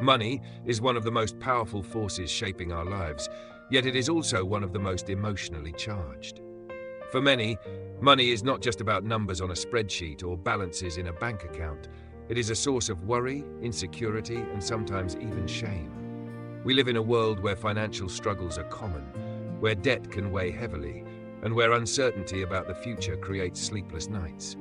Money is one of the most powerful forces shaping our lives, yet it is also one of the most emotionally charged. For many, money is not just about numbers on a spreadsheet or balances in a bank account. It is a source of worry, insecurity, and sometimes even shame. We live in a world where financial struggles are common, where debt can weigh heavily, and where uncertainty about the future creates sleepless nights.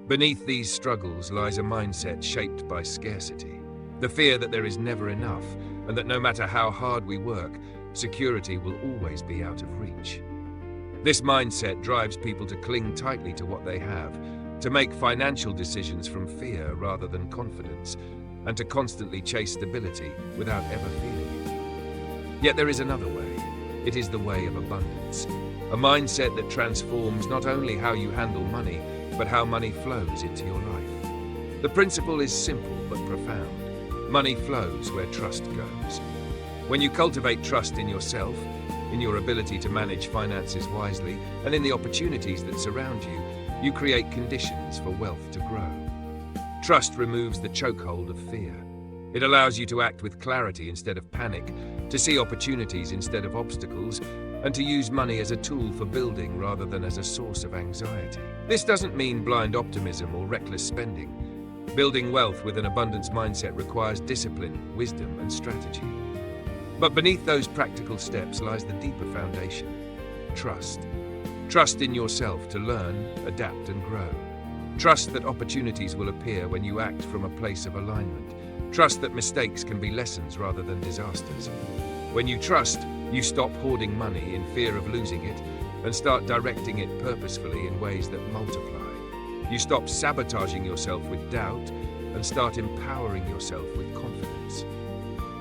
Beneath these struggles lies a mindset shaped by scarcity, the fear that there is never enough, and that no matter how hard we work, security will always be out of reach. This mindset drives people to cling tightly to what they have, to make financial decisions from fear rather than confidence, and to constantly chase stability without ever feeling it. Yet there is another way. It is the way of abundance, a mindset that transforms not only how you handle money, but how money flows into your life. The principle is simple but profound. Money flows where trust goes. When you cultivate trust in yourself, in your ability to manage finances wisely, and in the opportunities that surround you, you create conditions for wealth to grow. Trust removes the chokehold of fear. It allows you to act with clarity instead of panic, to see opportunities instead of obstacles, and to use money as a tool for building rather than as a source of anxiety. This doesn't mean blind optimism or reckless spending. Building wealth with an abundance mindset requires discipline, wisdom, and strategy. But beneath those practical steps lies the deeper foundation: trust. Trust in yourself to learn, adapt, and grow. Trust that opportunities will appear when you act from a place of alignment. Trust that mistakes can be lessons rather than disasters. When you trust, you stop hoarding money in fear of losing it and start directing it purposefully in ways that multiply. You stop sabotaging yourself with doubt and start empowering yourself with confidence.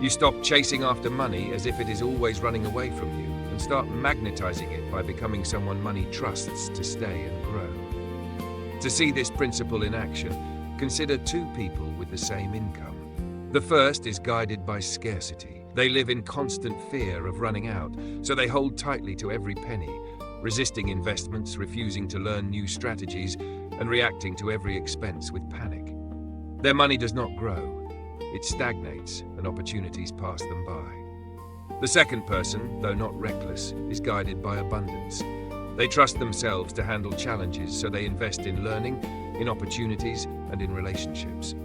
You stop chasing after money as if it is always running away from you and start magnetizing it by becoming someone money trusts to stay and grow. To see this principle in action, consider two people with the same income. The first is guided by scarcity. They live in constant fear of running out, so they hold tightly to every penny, resisting investments, refusing to learn new strategies, and reacting to every expense with panic. Their money does not grow. It stagnates, and opportunities pass them by. The second person, though not reckless, is guided by abundance. They trust themselves to handle challenges, so they invest in learning, in opportunities, and in relationships.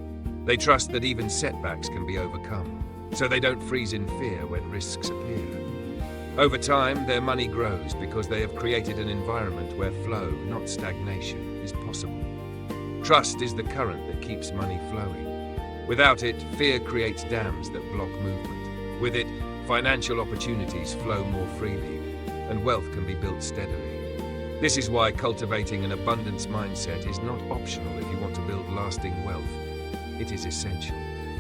They trust that even setbacks can be overcome, so they don't freeze in fear when risks appear. Over time, their money grows because they have created an environment where flow, not stagnation, is possible. Trust is the current that keeps money flowing. Without it, fear creates dams that block movement. With it, financial opportunities flow more freely, and wealth can be built steadily. This is why cultivating an abundance mindset is not optional if you want to build lasting wealth. It is essential.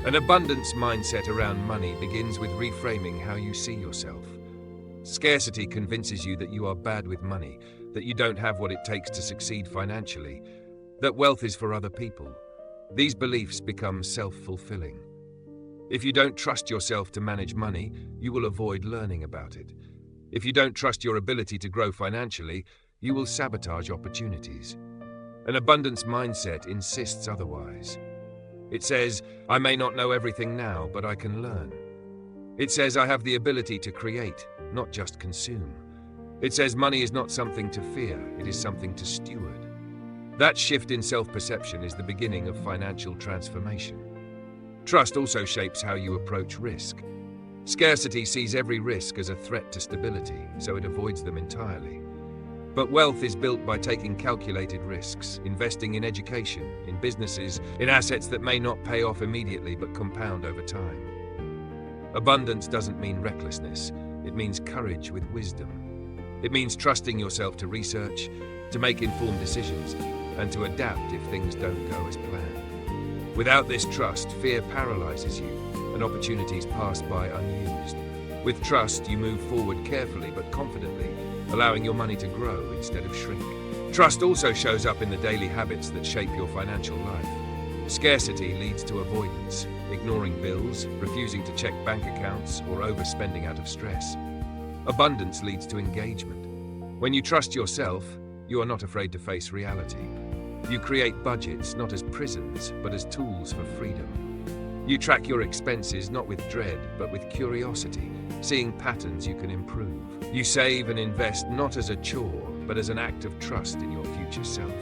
An abundance mindset around money begins with reframing how you see yourself. Scarcity convinces you that you are bad with money, that you don't have what it takes to succeed financially, that wealth is for other people. These beliefs become self-fulfilling. If you don't trust yourself to manage money, you will avoid learning about it. If you don't trust your ability to grow financially, you will sabotage opportunities. An abundance mindset insists otherwise. It says, I may not know everything now, but I can learn. It says I have the ability to create, not just consume. It says money is not something to fear, it is something to steward. That shift in self-perception is the beginning of financial transformation. Trust also shapes how you approach risk. Scarcity sees every risk as a threat to stability, so it avoids them entirely. But wealth is built by taking calculated risks, investing in education, in businesses, in assets that may not pay off immediately but compound over time. Abundance doesn't mean recklessness, it means courage with wisdom. It means trusting yourself to research, to make informed decisions, and to adapt if things don't go as planned. Without this trust, fear paralyzes you, and opportunities pass by unused. With trust, you move forward carefully but confidently, allowing your money to grow instead of shrink. Trust also shows up in the daily habits that shape your financial life. Scarcity leads to avoidance, ignoring bills, refusing to check bank accounts, or overspending out of stress. Abundance leads to engagement. When you trust yourself, you are not afraid to face reality. You create budgets not as prisons, but as tools for freedom. You track your expenses not with dread, but with curiosity, seeing patterns you can improve. You save and invest not as a chore, but as an act of trust in your future self.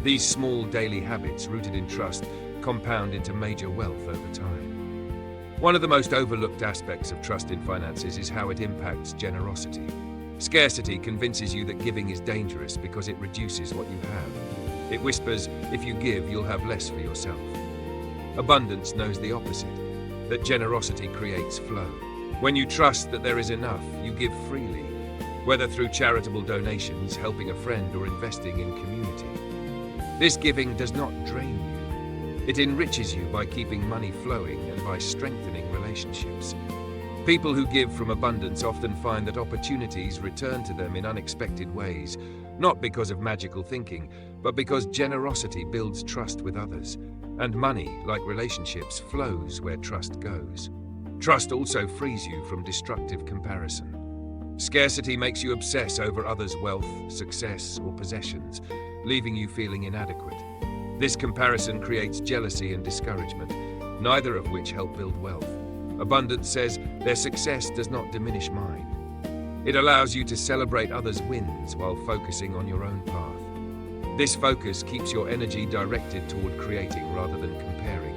These small daily habits rooted in trust compound into major wealth over time. One of the most overlooked aspects of trust in finances is how it impacts generosity. Scarcity convinces you that giving is dangerous because it reduces what you have. It whispers, if you give, you'll have less for yourself. Abundance knows the opposite, that generosity creates flow. When you trust that there is enough, you give freely, whether through charitable donations, helping a friend, or investing in community. This giving does not drain you. It enriches you by keeping money flowing and by strengthening relationships. People who give from abundance often find that opportunities return to them in unexpected ways, not because of magical thinking, but because generosity builds trust with others. And money, like relationships, flows where trust goes. Trust also frees you from destructive comparison. Scarcity makes you obsess over others' wealth, success, or possessions, leaving you feeling inadequate. This comparison creates jealousy and discouragement, neither of which help build wealth. Abundance says their success does not diminish mine. It allows you to celebrate others' wins while focusing on your own path. This focus keeps your energy directed toward creating rather than comparing,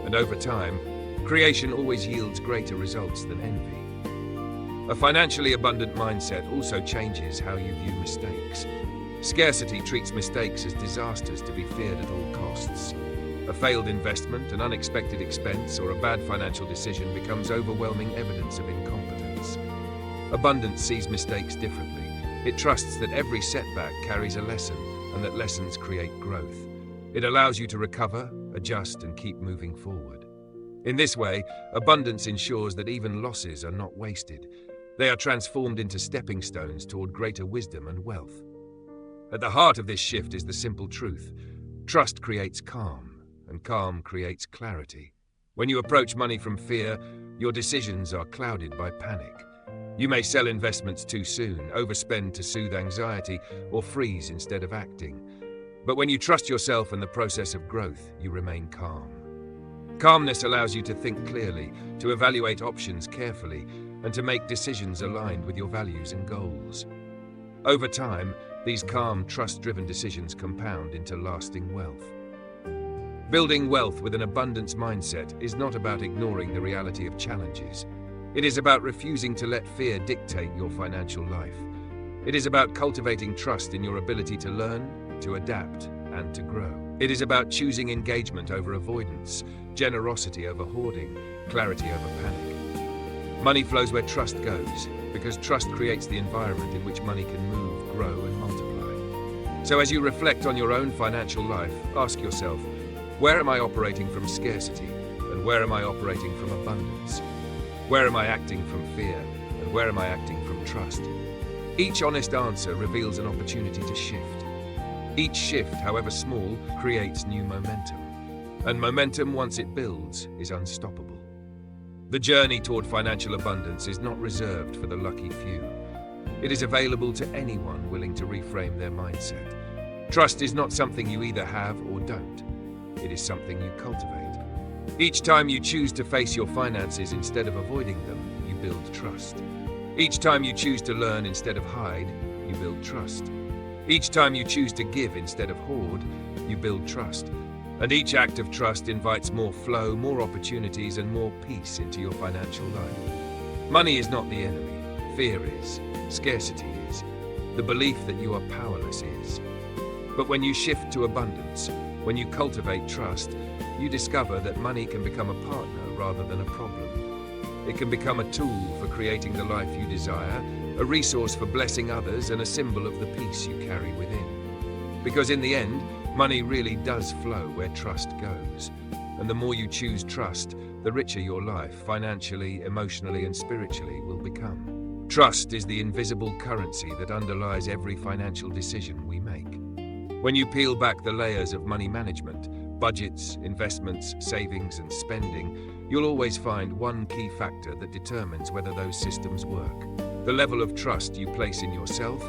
and over time, creation always yields greater results than envy. A financially abundant mindset also changes how you view mistakes. Scarcity treats mistakes as disasters to be feared at all costs. A failed investment, an unexpected expense, or a bad financial decision becomes overwhelming evidence of incompetence. Abundance sees mistakes differently. It trusts that every setback carries a lesson, and that lessons create growth. It allows you to recover, adjust, and keep moving forward. In this way, abundance ensures that even losses are not wasted. They are transformed into stepping stones toward greater wisdom and wealth. At the heart of this shift is the simple truth: trust creates calm, and calm creates clarity. When you approach money from fear, your decisions are clouded by panic. You may sell investments too soon, overspend to soothe anxiety, or freeze instead of acting. But when you trust yourself and the process of growth, you remain calm. Calmness allows you to think clearly, to evaluate options carefully, and to make decisions aligned with your values and goals. Over time, these calm, trust-driven decisions compound into lasting wealth. Building wealth with an abundance mindset is not about ignoring the reality of challenges. It is about refusing to let fear dictate your financial life. It is about cultivating trust in your ability to learn, to adapt, and to grow. It is about choosing engagement over avoidance, generosity over hoarding, clarity over panic. Money flows where trust goes, because trust creates the environment in which money can move, grow, and multiply. So as you reflect on your own financial life, ask yourself, where am I operating from scarcity, and where am I operating from abundance? Where am I acting from fear, and where am I acting from trust? Each honest answer reveals an opportunity to shift. Each shift, however small, creates new momentum. And momentum, once it builds, is unstoppable. The journey toward financial abundance is not reserved for the lucky few. It is available to anyone willing to reframe their mindset. Trust is not something you either have or don't. It is something you cultivate. Each time you choose to face your finances instead of avoiding them, you build trust. Each time you choose to learn instead of hide, you build trust. Each time you choose to give instead of hoard, you build trust. And each act of trust invites more flow, more opportunities, and more peace into your financial life. Money is not the enemy. Fear is. Scarcity is. The belief that you are powerless is. But when you shift to abundance, when you cultivate trust, you discover that money can become a partner rather than a problem. It can become a tool for creating the life you desire, a resource for blessing others, and a symbol of the peace you carry within. Because in the end, money really does flow where trust goes. And the more you choose trust, the richer your life, financially, emotionally, and spiritually, will become. Trust is the invisible currency that underlies every financial decision we make. When you peel back the layers of money management, budgets, investments, savings, and spending, you'll always find one key factor that determines whether those systems work: the level of trust you place in yourself,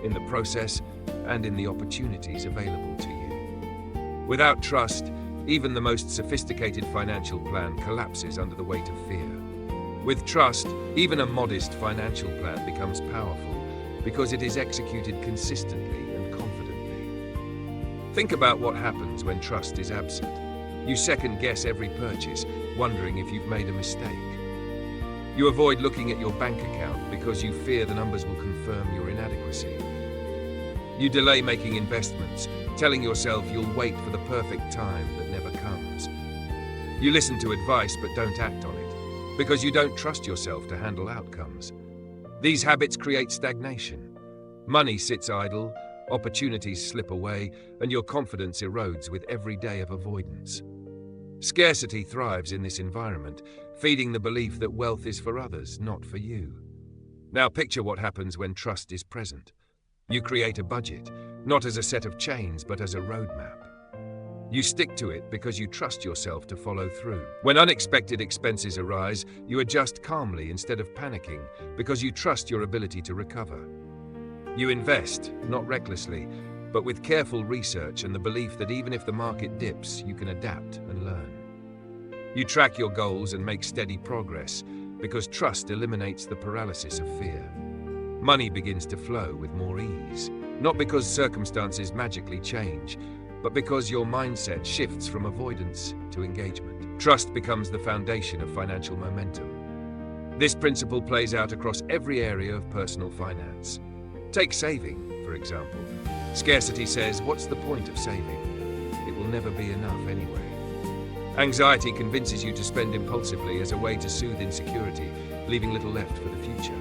in the process, and in the opportunities available to you. Without trust, even the most sophisticated financial plan collapses under the weight of fear. With trust, even a modest financial plan becomes powerful because it is executed consistently and confidently. Think about what happens when trust is absent. You second-guess every purchase, wondering if you've made a mistake. You avoid looking at your bank account because you fear the numbers will confirm your inadequacy. You delay making investments, telling yourself you'll wait for the perfect time that never comes. You listen to advice but don't act on it because you don't trust yourself to handle outcomes. These habits create stagnation. Money sits idle, opportunities slip away, and your confidence erodes with every day of avoidance. Scarcity thrives in this environment, feeding the belief that wealth is for others, not for you. Now picture what happens when trust is present. You create a budget, not as a set of chains, but as a roadmap. You stick to it because you trust yourself to follow through. When unexpected expenses arise, you adjust calmly instead of panicking because you trust your ability to recover. You invest, not recklessly, but with careful research and the belief that even if the market dips, you can adapt and learn. You track your goals and make steady progress because trust eliminates the paralysis of fear. Money begins to flow with more ease, not because circumstances magically change, but because your mindset shifts from avoidance to engagement. Trust becomes the foundation of financial momentum. This principle plays out across every area of personal finance. Take saving, for example. Scarcity says, what's the point of saving? It will never be enough anyway. Anxiety convinces you to spend impulsively as a way to soothe insecurity, leaving little left for the future.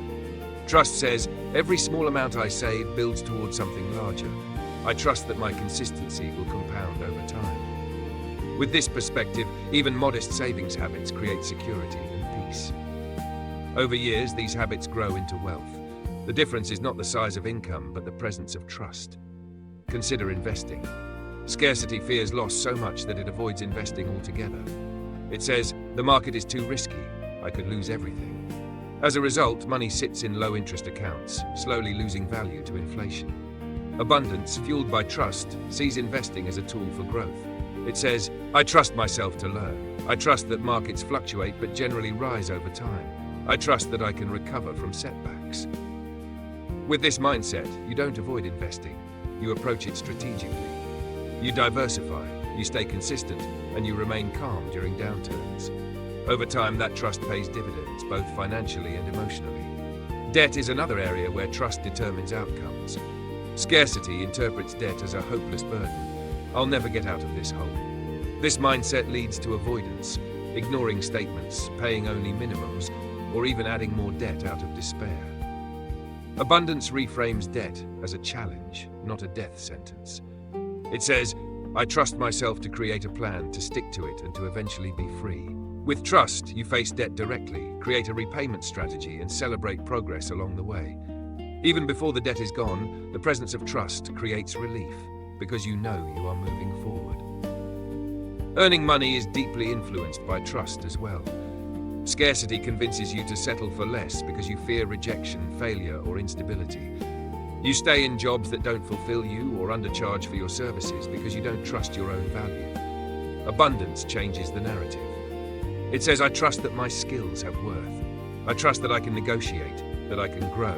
Trust says, every small amount I save builds towards something larger. I trust that my consistency will compound over time. With this perspective, even modest savings habits create security and peace. Over years, these habits grow into wealth. The difference is not the size of income, but the presence of trust. Consider investing. Scarcity fears loss so much that it avoids investing altogether. It says, the market is too risky. I could lose everything. As a result, money sits in low-interest accounts, slowly losing value to inflation. Abundance, fueled by trust, sees investing as a tool for growth. It says, I trust myself to learn. I trust that markets fluctuate but generally rise over time. I trust that I can recover from setbacks. With this mindset, you don't avoid investing. You approach it strategically. You diversify, you stay consistent, and you remain calm during downturns. Over time, that trust pays dividends, both financially and emotionally. Debt is another area where trust determines outcomes. Scarcity interprets debt as a hopeless burden. I'll never get out of this hole. This mindset leads to avoidance, ignoring statements, paying only minimums, or even adding more debt out of despair. Abundance reframes debt as a challenge, not a death sentence. It says, I trust myself to create a plan, to stick to it, and to eventually be free. With trust, you face debt directly, create a repayment strategy, and celebrate progress along the way. Even before the debt is gone, the presence of trust creates relief, because you know you are moving forward. Earning money is deeply influenced by trust as well. Scarcity convinces you to settle for less because you fear rejection, failure, or instability. You stay in jobs that don't fulfill you or undercharge for your services because you don't trust your own value. Abundance changes the narrative. It says, I trust that my skills have worth. I trust that I can negotiate, that I can grow,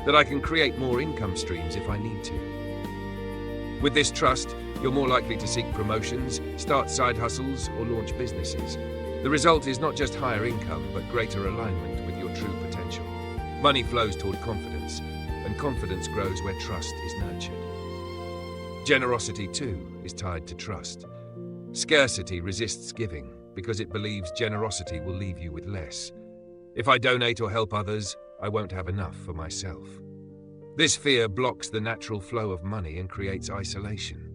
that I can create more income streams if I need to. With this trust, you're more likely to seek promotions, start side hustles, or launch businesses. The result is not just higher income, but greater alignment with your true potential. Money flows toward confidence, and confidence grows where trust is nurtured. Generosity, too, is tied to trust. Scarcity resists giving because it believes generosity will leave you with less. If I donate or help others, I won't have enough for myself. This fear blocks the natural flow of money and creates isolation.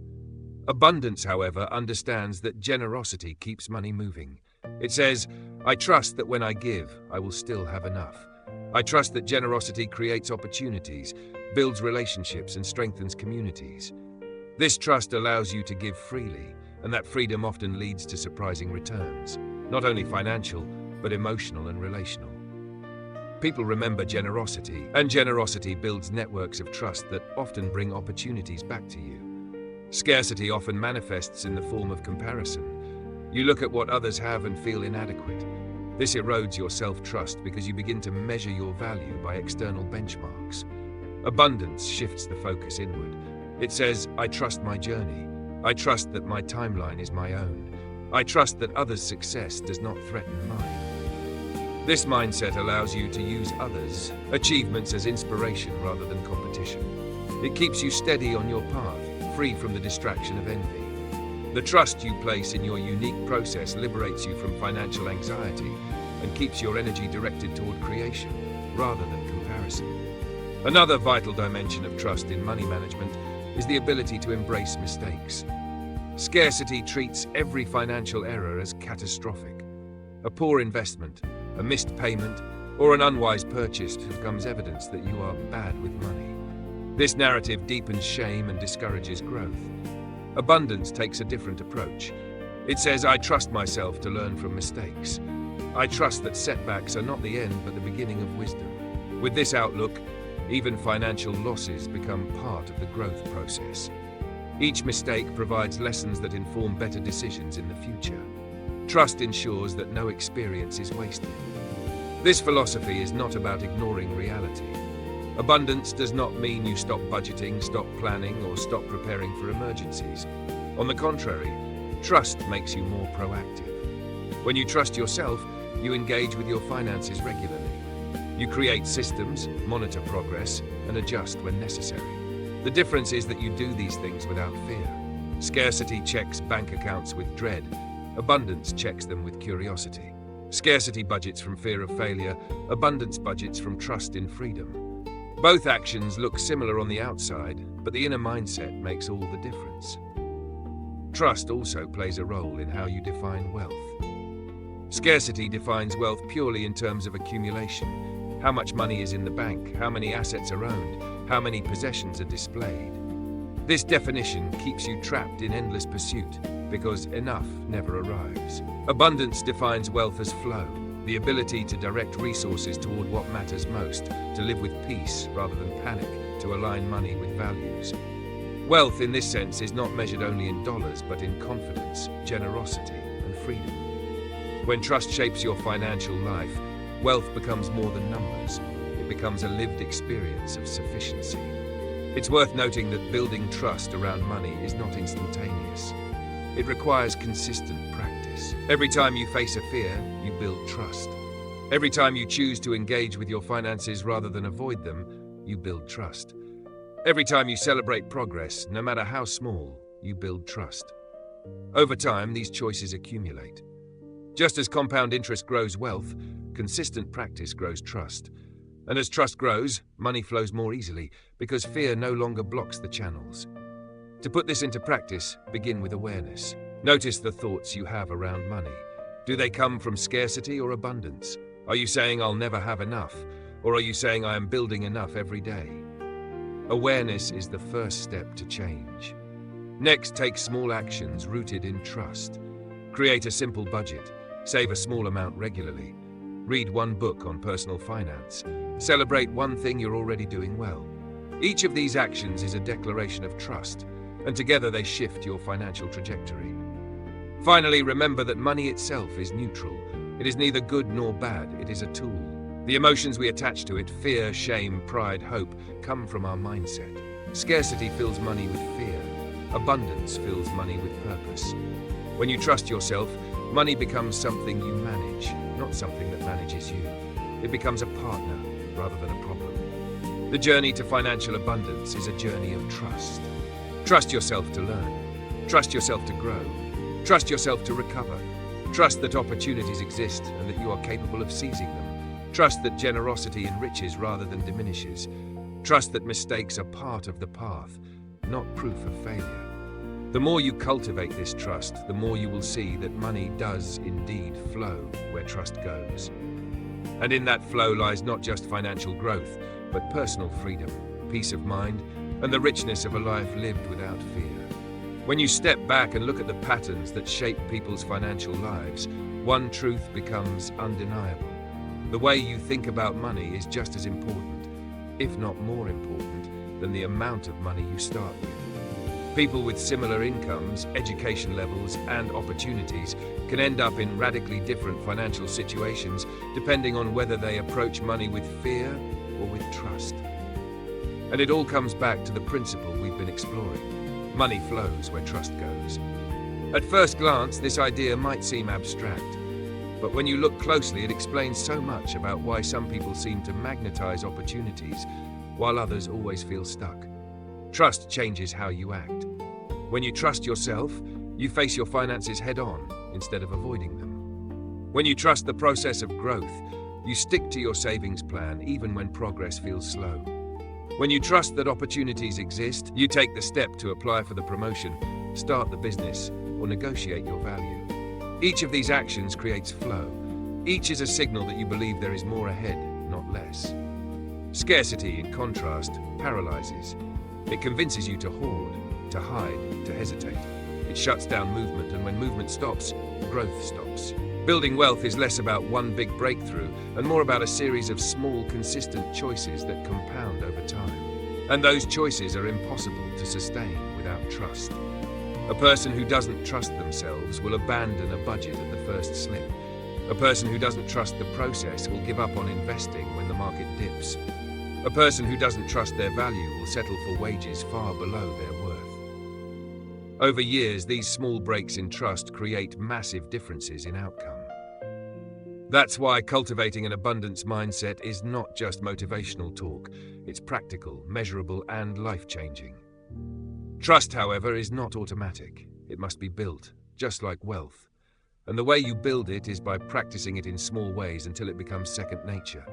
Abundance, however, understands that generosity keeps money moving. It says, I trust that when I give, I will still have enough. I trust that generosity creates opportunities, builds relationships, and strengthens communities. This trust allows you to give freely, and that freedom often leads to surprising returns, not only financial, but emotional and relational. People remember generosity, and generosity builds networks of trust that often bring opportunities back to you. Scarcity often manifests in the form of comparison. You look at what others have and feel inadequate. This erodes your self-trust because you begin to measure your value by external benchmarks. Abundance shifts the focus inward. It says, I trust my journey. I trust that my timeline is my own. I trust that others' success does not threaten mine. This mindset allows you to use others' achievements as inspiration rather than competition. It keeps you steady on your path, free from the distraction of envy. The trust you place in your unique process liberates you from financial anxiety and keeps your energy directed toward creation rather than comparison. Another vital dimension of trust in money management is the ability to embrace mistakes. Scarcity treats every financial error as catastrophic. A poor investment, a missed payment, or an unwise purchase becomes evidence that you are bad with money. This narrative deepens shame and discourages growth. Abundance takes a different approach. It says, I trust myself to learn from mistakes. I trust that setbacks are not the end but the beginning of wisdom. With this outlook, even financial losses become part of the growth process. Each mistake provides lessons that inform better decisions in the future. Trust ensures that no experience is wasted. This philosophy is not about ignoring reality. Abundance does not mean you stop budgeting, stop planning, or stop preparing for emergencies. On the contrary, trust makes you more proactive. When you trust yourself, you engage with your finances regularly. You create systems, monitor progress, and adjust when necessary. The difference is that you do these things without fear. Scarcity checks bank accounts with dread. Abundance checks them with curiosity. Scarcity budgets from fear of failure. Abundance budgets from trust in freedom. Both actions look similar on the outside, but the inner mindset makes all the difference. Trust also plays a role in how you define wealth. Scarcity defines wealth purely in terms of accumulation. How much money is in the bank, how many assets are owned, how many possessions are displayed. This definition keeps you trapped in endless pursuit because enough never arrives. Abundance defines wealth as flow, the ability to direct resources toward what matters most, to live with peace rather than panic, to align money with values. Wealth in this sense is not measured only in dollars but in confidence, generosity, and freedom. When trust shapes your financial life, wealth becomes more than numbers. It becomes a lived experience of sufficiency. It's worth noting that building trust around money is not instantaneous. It requires consistent practice. Every time you face a fear, you build trust. Every time you choose to engage with your finances rather than avoid them, you build trust. Every time you celebrate progress, no matter how small, you build trust. Over time, these choices accumulate. Just as compound interest grows wealth, consistent practice grows trust. And as trust grows, money flows more easily because fear no longer blocks the channels. To put this into practice, begin with awareness. Notice the thoughts you have around money. Do they come from scarcity or abundance? Are you saying I'll never have enough? Or are you saying I am building enough every day? Awareness is the first step to change. Next, take small actions rooted in trust. Create a simple budget. Save a small amount regularly. Read one book on personal finance. Celebrate one thing you're already doing well. Each of these actions is a declaration of trust, and together they shift your financial trajectory. Finally, remember that money itself is neutral. It is neither good nor bad, it is a tool. The emotions we attach to it, fear, shame, pride, hope, come from our mindset. Scarcity fills money with fear. Abundance fills money with purpose. When you trust yourself, money becomes something you manage, not something that manages you. It becomes a partner rather than a problem. The journey to financial abundance is a journey of trust. Trust yourself to learn. Trust yourself to grow. Trust yourself to recover. Trust that opportunities exist and that you are capable of seizing them. Trust that generosity enriches rather than diminishes. Trust that mistakes are part of the path, not proof of failure. The more you cultivate this trust, the more you will see that money does indeed flow where trust goes. And in that flow lies not just financial growth, but personal freedom, peace of mind, and the richness of a life lived without fear. When you step back and look at the patterns that shape people's financial lives, one truth becomes undeniable. The way you think about money is just as important, if not more important, than the amount of money you start with. People with similar incomes, education levels, and opportunities can end up in radically different financial situations depending on whether they approach money with fear or with trust. And it all comes back to the principle we've been exploring. Money flows where trust goes. At first glance, this idea might seem abstract, but when you look closely, it explains so much about why some people seem to magnetize opportunities while others always feel stuck. Trust changes how you act. When you trust yourself, you face your finances head-on instead of avoiding them. When you trust the process of growth, you stick to your savings plan even when progress feels slow. When you trust that opportunities exist, you take the step to apply for the promotion, start the business, or negotiate your value. Each of these actions creates flow. Each is a signal that you believe there is more ahead, not less. Scarcity, in contrast, paralyzes. It convinces you to hoard, to hide, to hesitate. It shuts down movement, and when movement stops, growth stops. Building wealth is less about one big breakthrough and more about a series of small, consistent choices that compound over time. And those choices are impossible to sustain without trust. A person who doesn't trust themselves will abandon a budget at the first slip. A person who doesn't trust the process will give up on investing when the market dips. A person who doesn't trust their value will settle for wages far below their worth. Over years, these small breaks in trust create massive differences in outcome. That's why cultivating an abundance mindset is not just motivational talk. It's practical, measurable, and life-changing. Trust, however, is not automatic. It must be built, just like wealth. And the way you build it is by practicing it in small ways until it becomes second nature.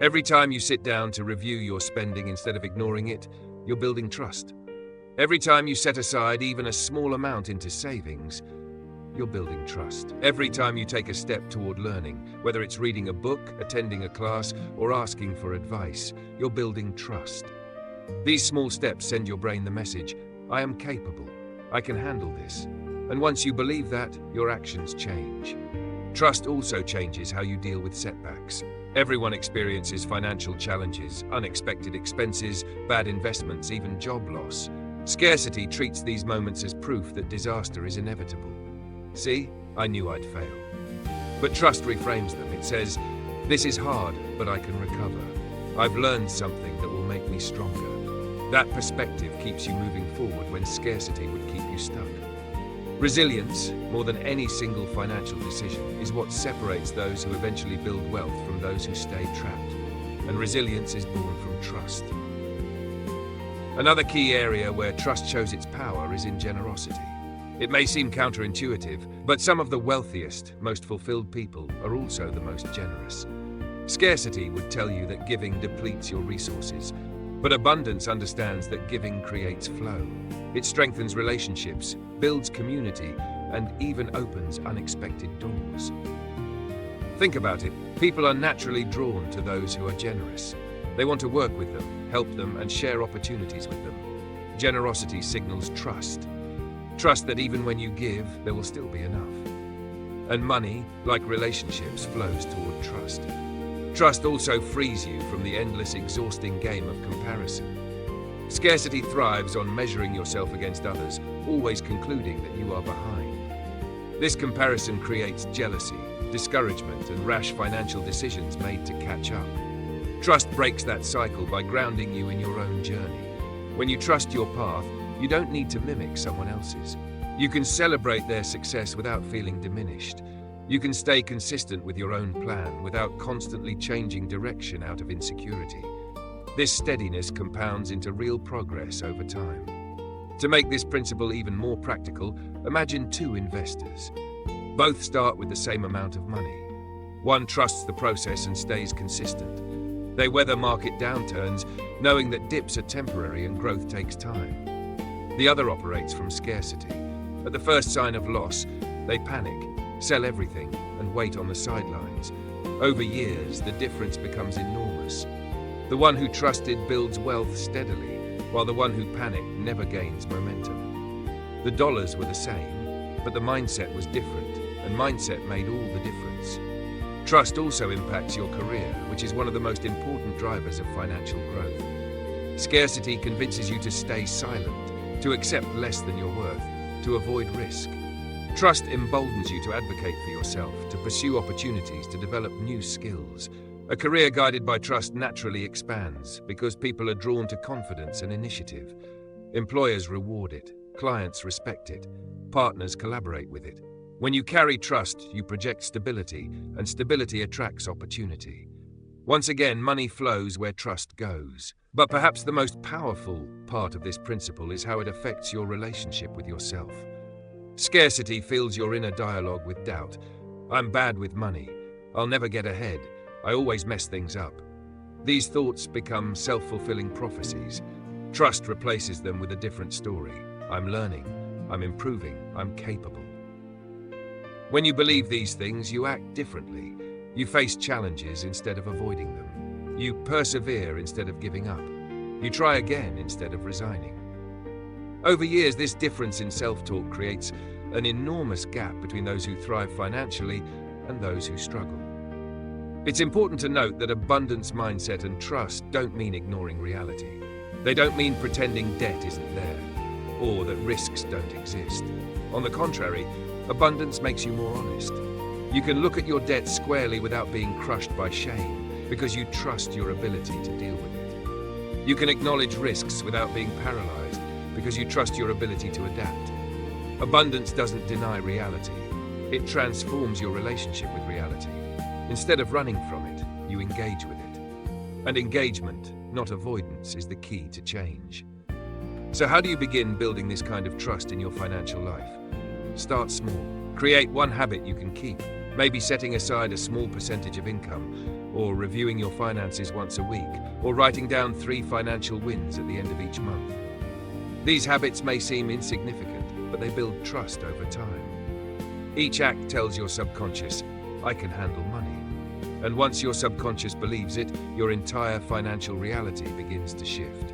Every time you sit down to review your spending instead of ignoring it, you're building trust. Every time you set aside even a small amount into savings, you're building trust. Every time you take a step toward learning, whether it's reading a book, attending a class, or asking for advice, you're building trust. These small steps send your brain the message, I am capable, I can handle this. And once you believe that, your actions change. Trust also changes how you deal with setbacks. Everyone experiences financial challenges, unexpected expenses, bad investments, even job loss. Scarcity treats these moments as proof that disaster is inevitable. See, I knew I'd fail. But trust reframes them. It says, this is hard, but I can recover. I've learned something that will make me stronger. That perspective keeps you moving forward when scarcity would keep you stuck. Resilience, more than any single financial decision, is what separates those who eventually build wealth from those who stay trapped. And resilience is born from trust. Another key area where trust shows its power is in generosity. It may seem counterintuitive, but some of the wealthiest, most fulfilled people are also the most generous. Scarcity would tell you that giving depletes your resources, but abundance understands that giving creates flow. It strengthens relationships, builds community, and even opens unexpected doors. Think about it. People are naturally drawn to those who are generous. They want to work with them, help them, and share opportunities with them. Generosity signals trust. Trust that even when you give, there will still be enough. And money, like relationships, flows toward trust. Trust also frees you from the endless, exhausting game of comparison. Scarcity thrives on measuring yourself against others, always concluding that you are behind. This comparison creates jealousy, discouragement, and rash financial decisions made to catch up. Trust breaks that cycle by grounding you in your own journey. When you trust your path, you don't need to mimic someone else's. You can celebrate their success without feeling diminished. You can stay consistent with your own plan without constantly changing direction out of insecurity. This steadiness compounds into real progress over time. To make this principle even more practical, imagine two investors. Both start with the same amount of money. One trusts the process and stays consistent. They weather market downturns, knowing that dips are temporary and growth takes time. The other operates from scarcity. At the first sign of loss, they panic, sell everything, and wait on the sidelines. Over years, the difference becomes enormous. The one who trusted builds wealth steadily, while the one who panicked never gains momentum. The dollars were the same, but the mindset was different, and mindset made all the difference. Trust also impacts your career, which is one of the most important drivers of financial growth. Scarcity convinces you to stay silent, to accept less than you're worth, to avoid risk. Trust emboldens you to advocate for yourself, to pursue opportunities, to develop new skills. A career guided by trust naturally expands because people are drawn to confidence and initiative. Employers reward it, clients respect it, partners collaborate with it. When you carry trust, you project stability, and stability attracts opportunity. Once again, money flows where trust goes. But perhaps the most powerful part of this principle is how it affects your relationship with yourself. Scarcity fills your inner dialogue with doubt. I'm bad with money. I'll never get ahead. I always mess things up. These thoughts become self-fulfilling prophecies. Trust replaces them with a different story. I'm learning. I'm improving. I'm capable. When you believe these things, you act differently. You face challenges instead of avoiding them. You persevere instead of giving up. You try again instead of resigning. Over years, this difference in self-talk creates an enormous gap between those who thrive financially and those who struggle. It's important to note that abundance mindset and trust don't mean ignoring reality. They don't mean pretending debt isn't there, or that risks don't exist. On the contrary, abundance makes you more honest. You can look at your debt squarely without being crushed by shame, because you trust your ability to deal with it. You can acknowledge risks without being paralyzed, because you trust your ability to adapt. Abundance doesn't deny reality. It transforms your relationship with reality. Instead of running from it, you engage with it. And engagement, not avoidance, is the key to change. So how do you begin building this kind of trust in your financial life? Start small. Create one habit you can keep, maybe setting aside a small percentage of income, or reviewing your finances once a week, or writing down 3 financial wins at the end of each month. These habits may seem insignificant, but they build trust over time. Each act tells your subconscious, I can handle money. And once your subconscious believes it, your entire financial reality begins to shift.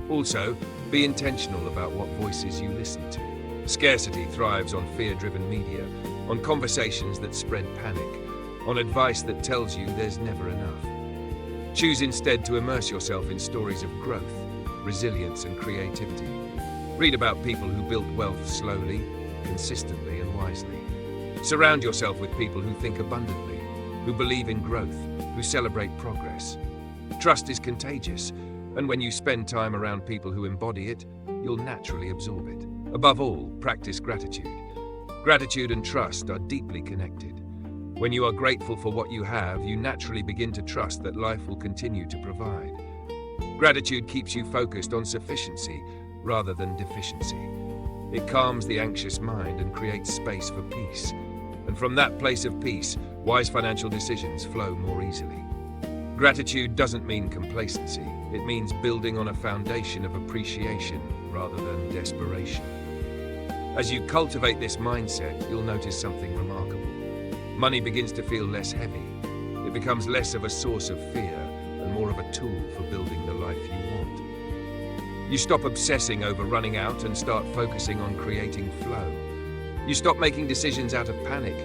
Also, be intentional about what voices you listen to. Scarcity thrives on fear-driven media, on conversations that spread panic, on advice that tells you there's never enough. Choose instead to immerse yourself in stories of growth, resilience, and creativity. Read about people who built wealth slowly, consistently, and wisely. Surround yourself with people who think abundantly, who believe in growth, who celebrate progress. Trust is contagious, and when you spend time around people who embody it, you'll naturally absorb it. Above all, practice gratitude. Gratitude and trust are deeply connected. When you are grateful for what you have, you naturally begin to trust that life will continue to provide. Gratitude keeps you focused on sufficiency rather than deficiency. It calms the anxious mind and creates space for peace. And from that place of peace, wise financial decisions flow more easily. Gratitude doesn't mean complacency. It means building on a foundation of appreciation rather than desperation. As you cultivate this mindset, you'll notice something remarkable. Money begins to feel less heavy. It becomes less of a source of fear and more of a tool for building the life you want. You stop obsessing over running out and start focusing on creating flow. You stop making decisions out of panic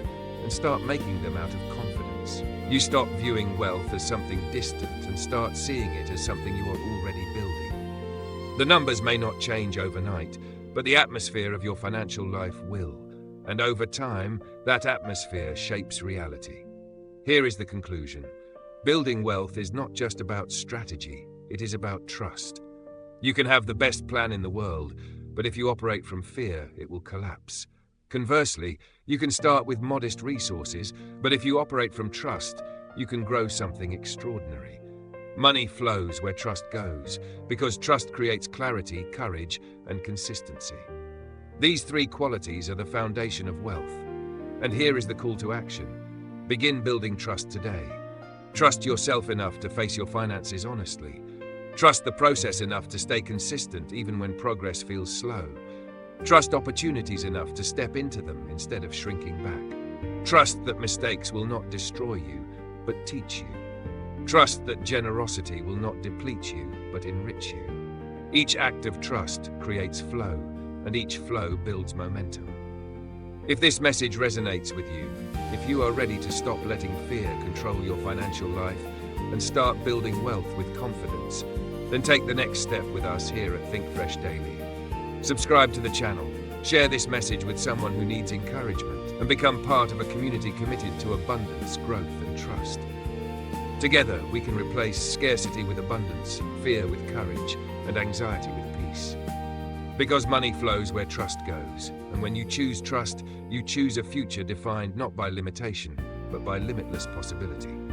and start making them out of confidence. You stop viewing wealth as something distant and start seeing it as something you are already building. The numbers may not change overnight, but the atmosphere of your financial life will. And over time, that atmosphere shapes reality. Here is the conclusion. Building wealth is not just about strategy, it is about trust. You can have the best plan in the world, but if you operate from fear, it will collapse. Conversely, you can start with modest resources, but if you operate from trust, you can grow something extraordinary. Money flows where trust goes, because trust creates clarity, courage, and consistency. These 3 qualities are the foundation of wealth. And here is the call to action. Begin building trust today. Trust yourself enough to face your finances honestly. Trust the process enough to stay consistent even when progress feels slow. Trust opportunities enough to step into them instead of shrinking back. Trust that mistakes will not destroy you, but teach you. Trust that generosity will not deplete you, but enrich you. Each act of trust creates flow, and each flow builds momentum. If this message resonates with you, if you are ready to stop letting fear control your financial life and start building wealth with confidence, then take the next step with us here at Think Fresh Daily. Subscribe to the channel, share this message with someone who needs encouragement, and become part of a community committed to abundance, growth, and trust. Together, we can replace scarcity with abundance, fear with courage, and anxiety with peace. Because money flows where trust goes, and when you choose trust, you choose a future defined not by limitation, but by limitless possibility.